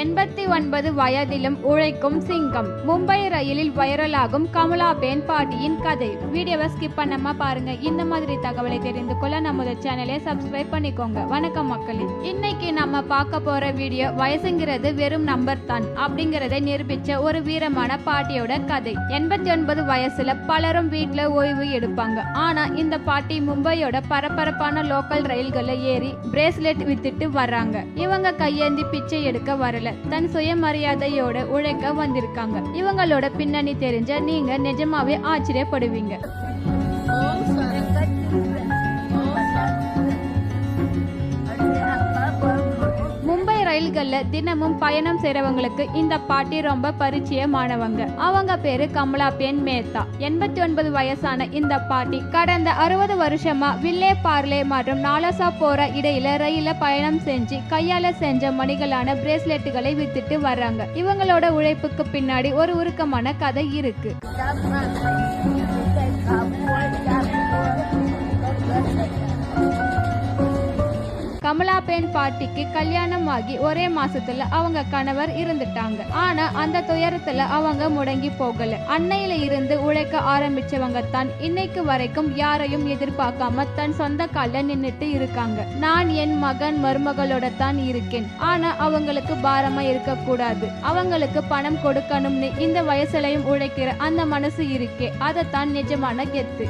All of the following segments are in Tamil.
89 வயதிலும் உழைக்கும் சிங்கம். மும்பை ரயிலில் வைரலாகும் கமலாபேன் பாட்டியின் கதை. வீடியோவை ஸ்கிப் பண்ணாம பாருங்க. இந்த மாதிரி தகவலை தெரிந்து கொள்ள நமது சேனலை சப்ஸ்கிரைப் பண்ணிக்கோங்க. வணக்கம் மக்களே, இன்னைக்கு நம்ம பார்க்க போற வீடியோ வயசுங்கிறது வெறும் நம்பர் தான் அப்படிங்கறதை நிரூபிச்ச ஒரு வீரமான பாட்டியோட கதை. 89 வயசுல பலரும் வீட்டுல ஓய்வு எடுப்பாங்க. ஆனா இந்த பாட்டி மும்பையோட பரபரப்பான லோக்கல் ரயில்களை ஏறி பிரேஸ்லெட் வித்துட்டு வர்றாங்க. இவங்க கையேந்தி பிச்சை எடுக்க வரல, தன் சுயமரியாதையோட உழைக்க வந்திருக்காங்க. இவங்களோட பின்னணி தெரிஞ்ச நீங்க நிஜமாவே ஆச்சரியப்படுவீங்க. மும்பை ரயில்கள்ல தினமும் பயணம் செய்றவங்களுக்கு இந்த பாட்டி ரொம்ப பரிச்சயமானவங்க. அவங்க பேரு கமலாபேன் மேத்தா. 89 வயசான இந்த பாட்டி கடந்த 60 வருஷமா வில்லே பார்லே மற்றும் நாலசா போற இடையில ரயில பயணம் செஞ்சு கையால செஞ்ச மணிகளான பிரேஸ்லெட்டுகளை வித்துட்டு வர்றாங்க. இவங்களோட உழைப்புக்கு பின்னாடி ஒரு உருக்கமான கதை இருக்கு. கமலாபேன் பாட்டிக்கு கல்யாணம் ஆகி ஒரே மாசத்துல அவங்க கணவர் இருந்துட்டாங்க. ஆனா அந்த துயரத்துல அவங்க முடங்கி போகல. அன்னையில இருந்து உழைக்க ஆரம்பிச்சவங்க தான் இன்னைக்கு வரைக்கும் யாரையும் எதிர்பார்க்காம தன் சொந்த கால்ல நின்னுட்டு இருக்காங்க. நான் என் மகன் மருமகளோட தான் இருக்கேன், ஆனா அவங்களுக்கு பாரமா இருக்க கூடாது, அவங்களுக்கு பணம் கொடுக்கணும்னு இந்த வயசுலயும் உழைக்கிற அந்த மனசு இருக்கே, அதத்தான் நிஜமான கெத்து.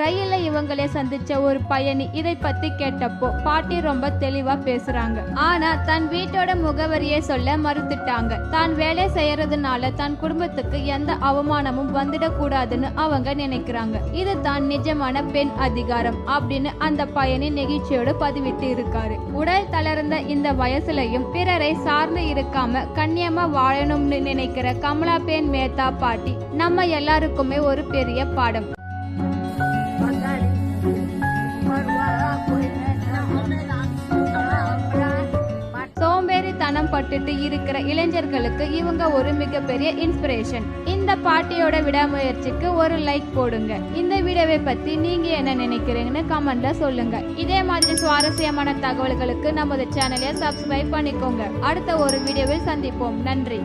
ரயில்ல இவங்களே சந்திச்ச ஒரு பயணி இதை பத்தி கேட்டப்போ பாட்டி ரொம்ப தெளிவா பேசுறாங்க. ஆனா தன் வீட்டோட முகவரியை சொல்ல மறுத்துட்டாங்க. தான் வேலை செய்யறதுனால தன் குடும்பத்துக்கு எந்த அவமானமும் வந்துடக்கூடாதுன்னு அவங்க நினைக்கிறாங்க. இது தான் நிஜமான பெண் அதிகாரம் அப்படின்னு அந்த பயணி நெகிழ்ச்சியோடு பதிவிட்டு இருக்காரு. உடல் தளர்ந்த இந்த வயசுலயும் பிறரை சார்ந்து இருக்காம கண்ணியமா வாழணும்னு நினைக்கிற கமலாபேன் மேத்தா பாட்டி நம்ம எல்லாருக்குமே ஒரு பெரிய பாடம். சோம்பேறித்தனம் பட்டுட்டு இருக்கிற இளைஞர்களுக்கு இவங்க ஒரு மிகப்பெரிய இன்ஸ்பிரேஷன். இந்த பாட்டியோட விடாமுயற்சிக்கு ஒரு லைக் போடுங்க. இந்த வீடியோவை பத்தி நீங்க என்ன நினைக்கிறீங்கன்னு கமெண்ட்ல சொல்லுங்க. இதே மாதிரி சுவாரஸ்யமான தகவல்களுக்கு நமது சேனலை சப்ஸ்கிரைப் பண்ணிக்கோங்க. அடுத்த ஒரு வீடியோவில் சந்திப்போம். நன்றி.